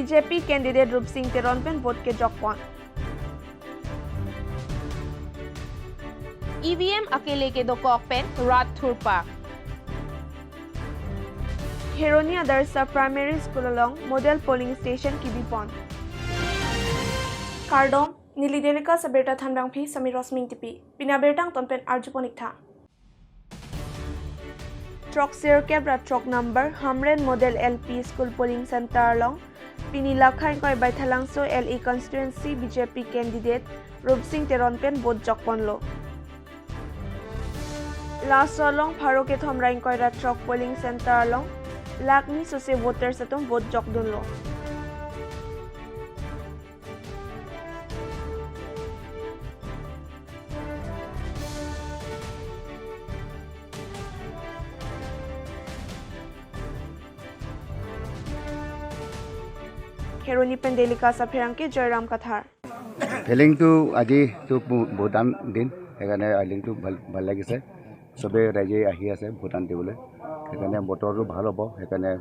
BJP candidate Rup Singh तेरनपेन vote के जॉकपॉन ईवीएम अकेले के दो कॉकपेन रात थुरपा हेरोनी आदर्श प्राइमरी स्कूल अलोंग मॉडल पोलिंग स्टेशन की बिपॉन कार्डोम नीलिदेनिका सबेरता थामरांगफी समीर रश्मिंग टिपी पिनाबेरतांग तोनपेन आर्जुपनिक था ट्रक सेर कैबरा ट्रक नंबर हमरेन model LP school polling centre अलोंग पिनी लाखाई कोई बैथालांगसो एलई constituency BJP candidate Rup Singh तेरनपेन वोट जॉकपॉन लो लास्ट अलोंग फारो के थमराइन कोई ट्रक पोलिंग सेंटर अलोंग लाखनी सोसे वोटर्स अतुम वोट जॉकदुन लो हेरोनी पेंडेलिका सफेरंग के जयराम कथार ফিলিং তো আজি তো ভোটান দিন সেইকাৰণে আইলিংটো ভাল লাগিছে চবে ৰাইজে আহি আছে ভোটান দিবলৈ সেইকাৰণে বতৰটো ভাল হ'ব সেইকাৰণে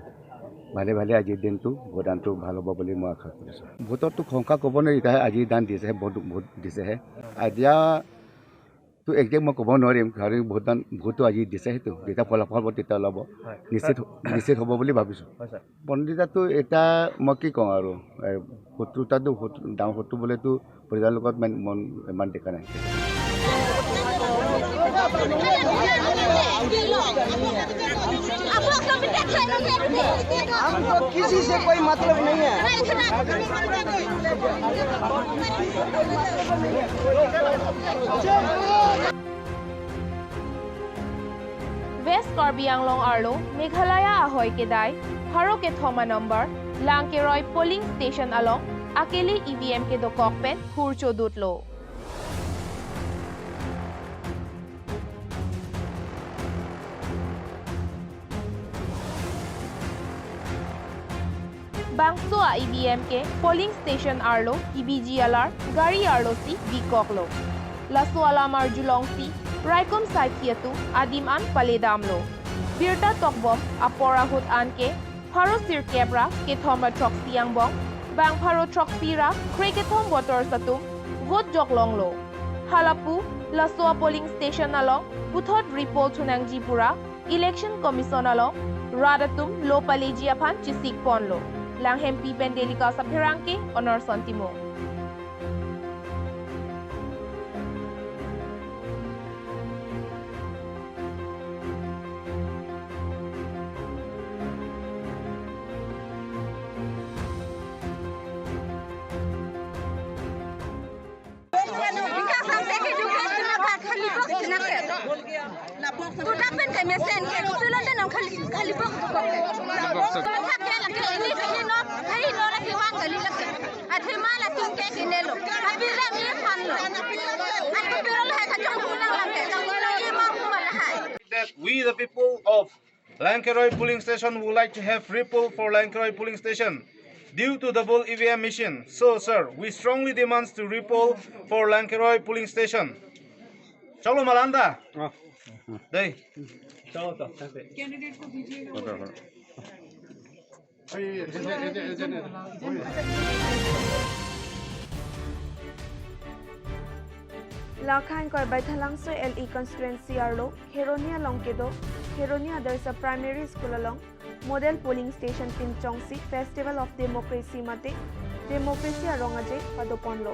ভালে আজিৰ দিনটো ভোটানটো ভাল হ'ব বুলি মই আশা কৰিছোঁ ভোটৰটো সংখ্যা ক'ব নোৱাৰি এতিয়া আজি দান দিছেহে ভোট দিছেহে এতিয়া তো একজেক্ট মই ক'ব নোৱাৰিম কাৰণ ভোটটো আজি দিছেহেতো যেতিয়া ফলাফল হ'ব তেতিয়া ওলাব নিশ্চিত হ'ব বুলি ভাবিছোঁ পণ্ডিতাটো এটা মই কি কওঁ আৰু শত্ৰুতাটো ডাঙৰ শত্ৰু বোলেতো পৰিয়ালৰ লগত মন ইমান দেখা নাই हमको किसी से कोई मतलब नहीं है वेस्ट कार्बी आंगलोंग आर्लो मेघालय ahoy के दाई फारो के थोमा नंबर लांकेरॉय पोलिंग स्टेशन अलोंग अकेले ईवीएम के दो कॉकपेन हुरचो दूत लो बांगसो ईवीएम के पोलिंग स्टेशन आर्लो ईबीजीएलआर गाड़ी आर्लो सी बीकॉकलो लसो अलामार जुलोंग सी राइकुम साइथियतु आदिम आन पलेदामलो बिरता तकबफ अपोरा हुत आन के फारो सिर केब्रा के थोमा ट्रक सियांगबोंग बांग फारो ट्रक सिरा क्रिकेटोम वोटर सतुम वोट जकलोंगलो हालापु लसो पोलिंग स्टेशन अलोंग बुथोट रिपोर्ट थुनांगजीपुरा इलेक्शन कमीशन अलोंग रादातुम लो पलेजिया फान चिसिक पोनलो लांगहेम पी पेंडेलिका सफेरांके ऑनर संतिमो That we the people of Lankeroy polling station would like to have repoll for Lankeroy polling station due to double EVM machine. So sir, we strongly demand to repoll for Lankeroy polling station. Chalo Malanda. Day. Chalo to. Candidate को दीजिएगा. लाखान कोई बैथालांगसो एलई constituency आर्लो हेरोनिया लोंकेदो हेरोनिया आदर्श प्राइमरी स्कूल अलोंग मॉडल पोलिंग स्टेशन पिनचोंगसी फेस्टिवल ऑफ डेमोक्रेसी मते डेमोक्रेसी अरोंगाजे पदोपोनलो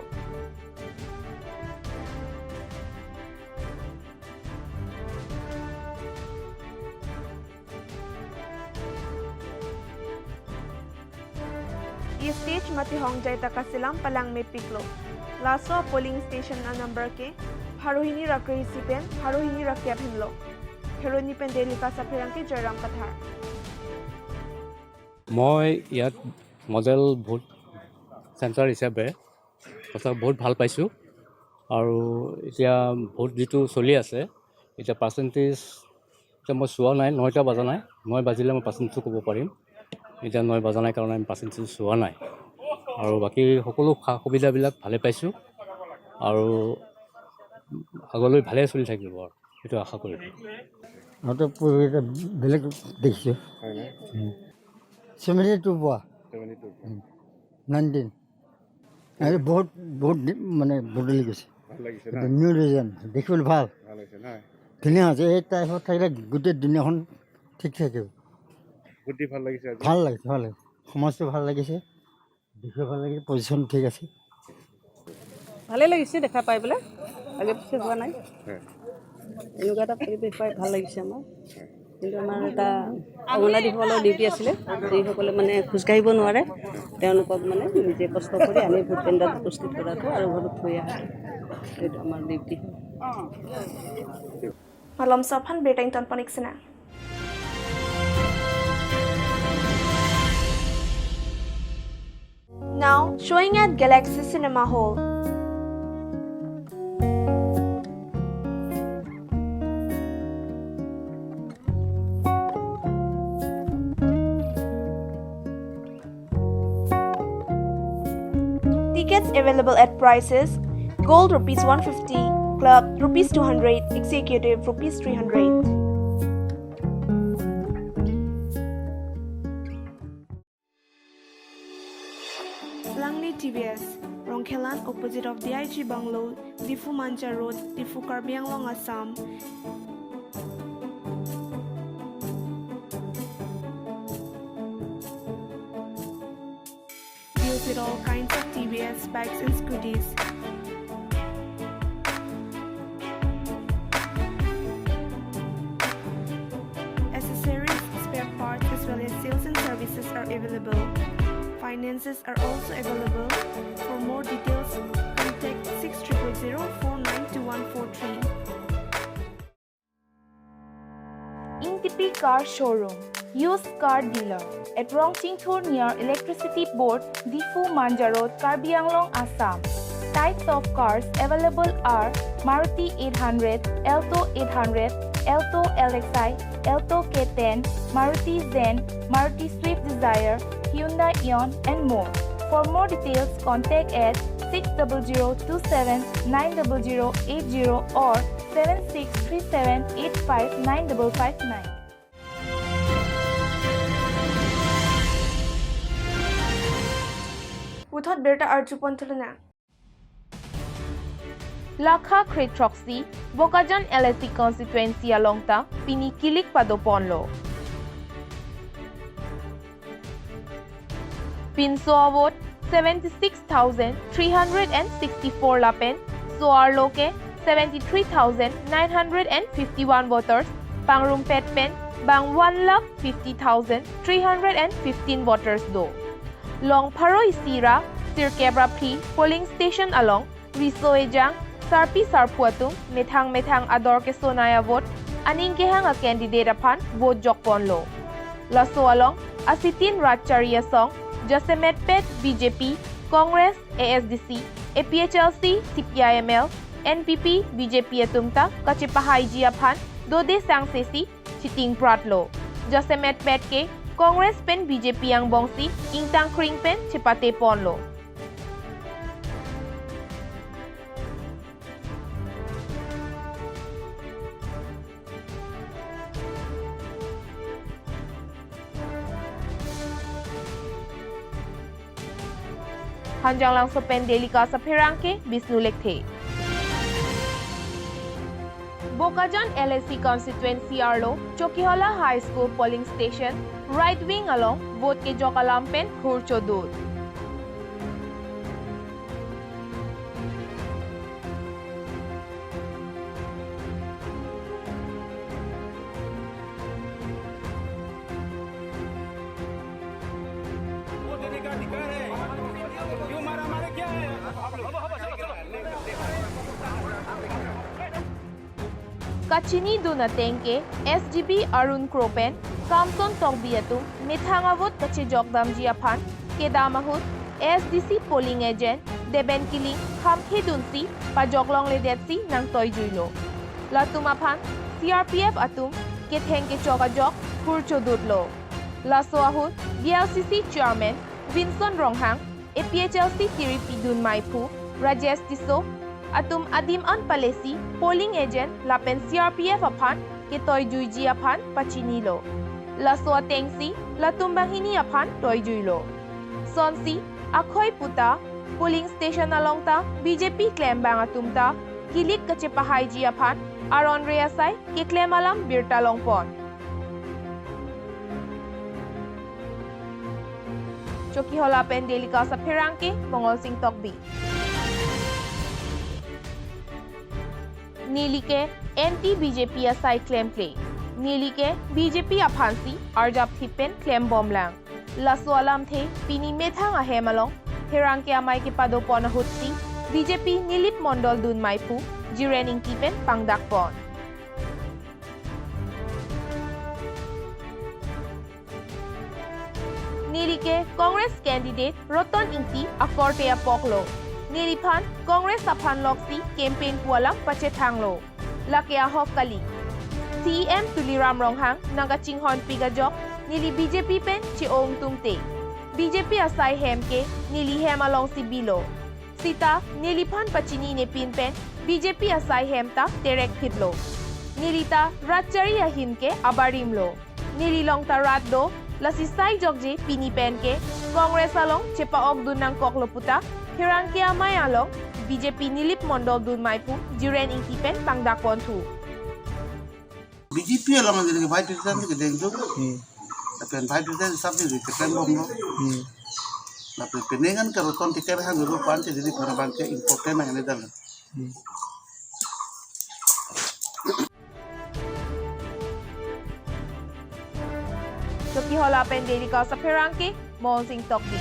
ये स्टेज मते होंगजाय तकासिलाम पलांग में पिकलो लासो पोलिंग स्टेशन नंबर के हारोहिनी रकरी सिपेन हारोहिनी रक्या भिनलो हेरोनी पेंडेलिका सफेरंग के जयराम कथार মই ইয়াত মডেল ভোট চেণ্টাৰ হিচাপে সঁচা বহুত ভাল পাইছোঁ আৰু এতিয়া ভোট যিটো চলি আছে এতিয়া পাৰ্চেণ্টেজ এতিয়া মই চোৱা নাই 9টা বজা নাই 9 বাজিলে মই পাৰ্চেণ্টেজটো ক'ব পাৰিম এতিয়া 9 বজা নাই কাৰণে আমি পাৰ্চেণ্টেজ চোৱা নাই আৰু বাকী সকলো সা সুবিধাবিলাক ভালে পাইছোঁ আৰু আগলৈ ভালে চলি থাকিব আৰু সেইটো আশা কৰিম হয়তো বেলেগ দেখিছোঁ 72 পোৱা 19 আৰু বহুত বহুত মানে বদলি গৈছে ভাল লাগিছে নিউ ডিজাইন দেখিবলৈ ভাল ভাল হৈছে না ধুনীয়া হৈছে এই টাইপত থাকিলে গোটেই দুনিয়াখন ঠিক থাকিব বুদ্ধি ভাল লাগিছে আজি ভাল লাগিছে সমাজটো ভাল লাগিছে দেখিব ভাল লাগিছে পজিশ্যন ঠিক আছে ভালেই লাগিছে দেখা পাই পেলাই আগে পিছে হোৱা নাই হয় এনেকুৱা এটা পৰিৱেশ পাই ভাল লাগিছে আমাৰ কিন্তু আমাৰ এটা অংগনাদিসকলৰ ডিউটি আছিলে যিসকলে মানে খোজকাঢ়িব নোৱাৰে তেওঁলোকক মানে নিজে কষ্ট কৰি আমি ভোট কেন্দ্ৰত উপস্থিত কৰাটো আৰু ঘৰত থৈ অহাটো সেইটো আমাৰ duty Malam Sophan Berita Intan Paniksana. Now showing at Galaxy Cinema Hall. Tickets available at prices: Gold rupees 150, Club rupees 200, Executive rupees 300. Langley TBS, Rongkhelan opposite of DIG Bungalow, Difu Manja Road, Difu Karbi Anglong, Assam. Deals with all kinds of TBS bikes and scooters. Accessories, spare parts as well as sales and services are available. Finances are also available. For more details, contact 6000492143. Ingtipi Car Showroom, used car dealer at Rongtingthur near Electricity Board, Difu Manja Road, Karbi Anglong, Assam. Types of cars available are Maruti 800, Alto 800, Alto LXi, Alto K10, Maruti Zen, Maruti Swift Desire, Hyundai Eon, and more. For more details, contact at 6002790080 or 7637859559. Without Berta Arjupon Tuluna. Lakha Kretroxi, Bokajan LSC constituency alongta, Pinikilik Padoponlo. Pinsoa vote 76,364 Lapen, Soarloke 73,951 voters, Pangrumpet Pen, Bang 1,50,315 voters do. Long Paro Isira, Sirkebra P, polling station along, Risoejang, Sarpi Sarpuatung, Methang Ador Kesonaya vote, Aningkehang a candidate upon vote Jokponlo. Laso along, Asitin Ratcharia Song, Josemet Pet BJP, Congress, ASDC, APHLC, CPIML, NPP, BJP Atumta, Kachipahay Jiaphan, Dode Sangsesi, Chiting Pratlo. Josemet Pet K, Congress Pen BJP Yang Bongsi, Ingtang Kring Pen, Chipate Ponlo. Hanjang lang sopen delika sa Perangke, Bisnu Lekte. Bokajan LSC constituency Arlo, Chokihola High School polling station, right wing along, vote ke Jokalampen, Hurchodud. Kachini Dunatengke, SGB Arun Kropen, Kamson Togbiatu, Mithangavut Kache Jokdam Jiaphan, Kedamahut, SDC polling agent, Deben Kiling, Hamke Dunsi, Pajoklong Ledetsi, Nang Toy Juilo. Latumaphan, CRPF Atum, Kethenke Chokajok, Hurchodudlo. Lasoahut, DLCC Chairman, Vinson Ronghang, APHLC Tiripi Dun Maipu, Rajesh Tiso, Atum Adim An Palesi, polling agent, Lapen CRPF Aphan, Ketoy Juiji Aphan, Pachinilo. Lasoa Tengsi, Latumbahini Aphan, Toy Juilo. Sonsi, Akhoi puta polling station along ta BJP claim bang atumta kilik kache pahai ji aphan aron reasai ke claim alam birta longpon. Choki hola pen delika sa Pherangke Mongol Singh Tokbi. Nilike anti BJP asai claim play. Nilike BJP aphansi arjap thipen claim bomb lang. Laso alam the pini methang ahem along Pherangke amai ke pado pon hutsi BJP Nilip Mondol dun maipu jirening tipen pangdak pon. Nilike Congress candidate Roton Inti akorte apoklo. Niliphan Congress aphan loksi campaign puala pachethanglo. Lakya hok kali. CM Tuliram Ronghang nangaching-hon pigajok nili BJP pen chi ong tumte. BJP asai hemke nili hem along si bilo. Sita niliphan pachini ne pin pen BJP asai hemta terek hitlo. Nilita ratchari ahinke abarimlo. Nililong ta ratdo lasisai jogje pini pen ke Congress along chepa ok dunang koklo puta Pherangke amai along BJP Nilip Mondol dun maipu jiren ingti pen pangdakpon thu. BJP along dengan Vice President ke deng tu, tapi Vice President sabtu di ketan bom lo. Tapi penengan kalau kon tiket hang dulu pantai jadi para bangke important yang ada dalam. Choki hola pen delika sa Pherangke Mongol Singh Tokbi.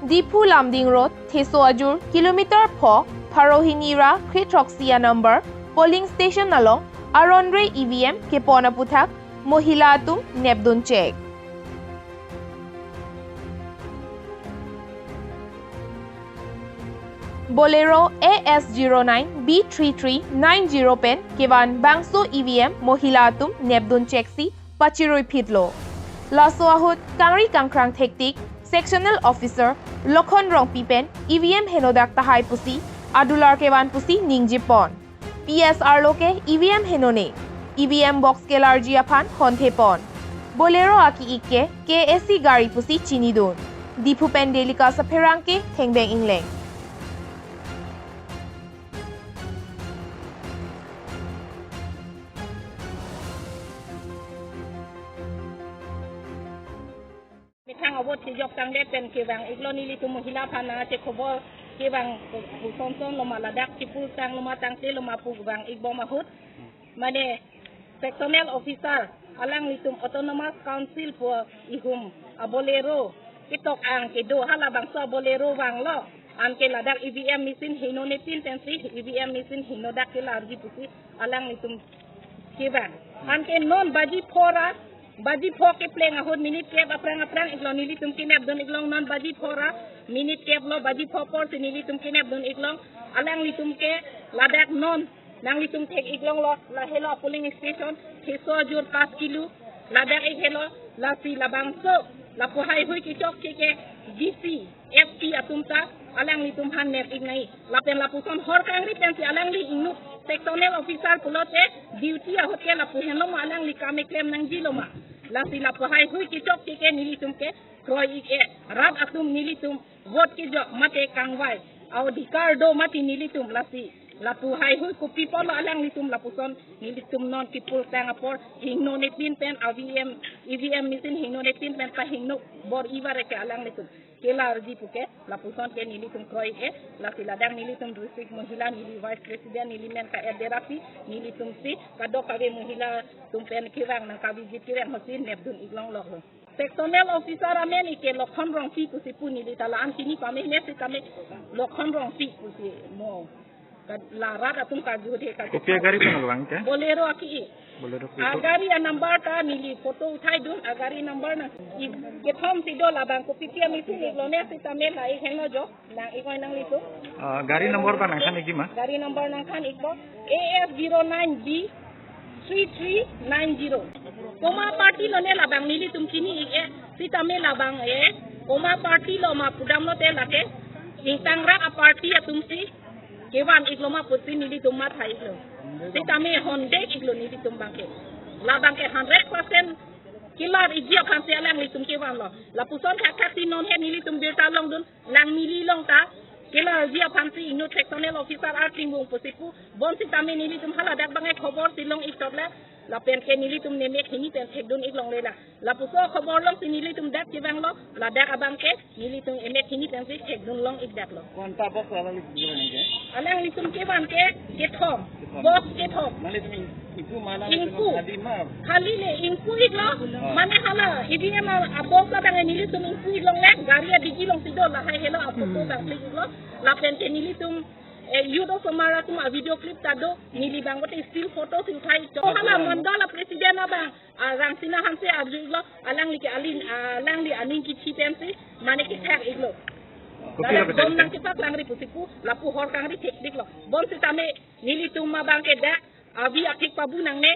Dipu Lamding Road, Theso Ajur, kilometer 4, Parohinira, Kretroxia number, polling station along, Aronre EVM, Kepona Puthak, Mohila Atum, Nebdun Check. Bolero AS09 B3390 pen, Kevan Bangso EVM, Mohila Atum, Nebdun Check si, Pachiroi Pitlo. Laso Ahut, Kangri Kangkrang Tektik, Sectional Officer, Lokhon Rong Pipen, EVM Henodak Tahai Pusi, Adular Kevan Pusi, Ningjipon. PSR Loke, EVM Henone, EVM Box Kelarji Aphan, Hontepon. Bolero Aki Ikke, KSC Gari Pusi, Chinidun. Dipu Pen Delika sa Pherangke, Thengbeng Ingleng. Thang awot si jok tang de pen kewang iglo nili tu mohila phana che khobor kewang son son loma ladak chipul tang loma tang te loma pu wang igbo mahut mane sectional officer alang litum autonomous council for ihum abolero kitok ang kedo hala bangso bolero wang lo an ke ladak EVM machine hinone tin tensi EVM machine hinodak ke largi pusi alang litum kewang an ke non baji phora Baji phok ke pleng ahod minute kep aprang iglong nili tum kinep don iglong non baji phora minute kep lo baji phopor si nili tum kinep don iglong alang litum ke ladak non nang litum tek iglong lo la helo polling station Theso Ajur 5 kilo ladak ik helo la si labang so la pohai hui ki chok ke DC FP atumta alang litum han net ignai la pen la puson hor kangri pen si alang li inu sectional officer pulote duty ahot ke la puheno alang li kame claim nang jiloma la sila pohai hui ki chok ke nilitum ke kroi ke rab atum nilitum vote ki jo mate kangwai au dikardo mati nilitum la si la pohai hui ku people alang litum la puson nilitum non people tangapor hingno ne pin pen EVM machine hingno ne pin pen pa hingno bor iware ke alang litum kela arji puke la puson ke nilitum kroi ke la sila dang nilitum district mohila nili vice president nili men ka ederapi nilitum si kado kage mohila tumpen kirang nang kabijit kirang hosin nebdun iglong lo sectional officer amen ike Lokhon Rong Pi kusi puni di talaan kini kami nesi kami Lokhon Rong Pi kusi mo la rat atum ka jude ka kopi agari pengalwang ke bolero aki agari a number ta nili foto uthai dun agari number na ke thom si do la bang kopi pia misi ni lo ne si tamel la ikhen lo jo na ikoi nang litu gari number ba nang khan ikima gari number nang khan ikbo AF09B 3390 Koma party lo ne labang nili tum kini ike sita me labang koma party lo ma pudam lo te lake intangra a party atum si kewan igloma pusi nili tum ma thai lo sita me honde iglo nili tum bangke labang ke 100% kilar ijia phanse alang litum ke wan lo la puson thak tin non he nili tum birta long dun lang nili long ta kilar ijia phanse inu sectional officer ar tinggung posipu bon sitame nili tum hala dak bangai khobor silong ikotla la pen ke nili tum neme khini pen thekdun ik long lela la puso khobor long nili tum dak ke bang lo la dak abang ke nili tum eme khini pen se thekdun long ik dak lo kon ta box alang litum ke wan ke thom boss ke thom mane তুমি ইকু মানা Inku. হাদিমা Kali le inku iglo mane hala IBM abok la bang nili tum inku iglong le garia digi long sido la hai hello apoto bang iglo la pen ke nili tum yudo somara tum a video clip tado nili bang bote still photos uthai to hala mandala president bang ramsina hanse abju iglo alang li ke alang li aning ki chipensi mane ki thak iglo bom nang kipak langri pusiku lapu hor kangri teknik lo bom sitame nili tum ma bang ke da abi akik pabu nang ne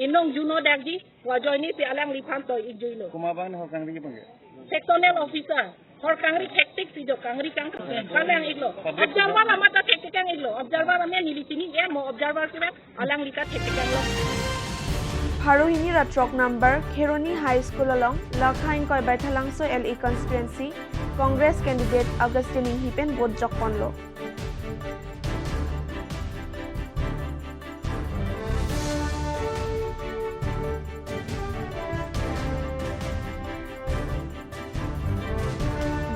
inong juno dagji wajoy ni si alang liphan toy igjoilo kumaban ho kang ri pange sectional officer hor kangri teknik si do kangri kang kalang iglo observer amata teknik kang iglo observer ame nili tini e mo observer sibe alang lika teknik kang lo Harohini Ratrok number Kheroni High School along Lakhain Koi Baithalangso LE constituency Congress candidate Augustine Hipen Bot Jokponlo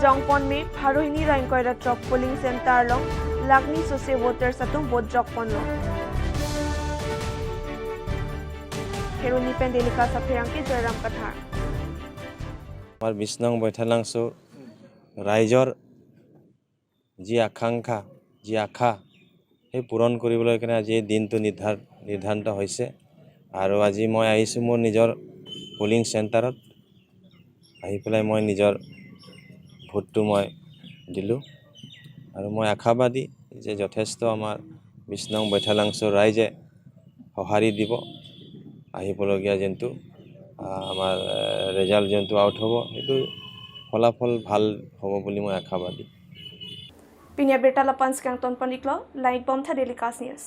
Jongpon में Harohini Raingkoi Ratrok polling center long Lagni Sose voters atung Bot Jokponlo Kheroni Pendelika Sapirangke Joyram Kathar আমাৰ ২০ নং বৈঠালাংছো ৰাইজৰ যি আকাংক্ষা যি আশা সেই পূৰণ কৰিবলৈ কাৰণে আজি এই দিনটো নিৰ্ধাৰিত হৈছে আৰু আজি মই আহিছোঁ মোৰ নিজৰ পলিং চেণ্টাৰত আহি পেলাই মই নিজৰ ভোটটো মই দিলোঁ আৰু মই আশাবাদী যে যথেষ্ট আমাৰ ২০ নং বৈঠালাংছো ৰাইজে সঁহাৰি দিব আহিবলগীয়া যোনটো আমাৰ রেজাল্ট যোনটো আউট হ'ব সেইটো ফলাফল ভাল হ'ব বুলি মই আশাবাদী Pinya Berta Lapan Skang Ton Paniklo Light Bomb Tha Daily Cast News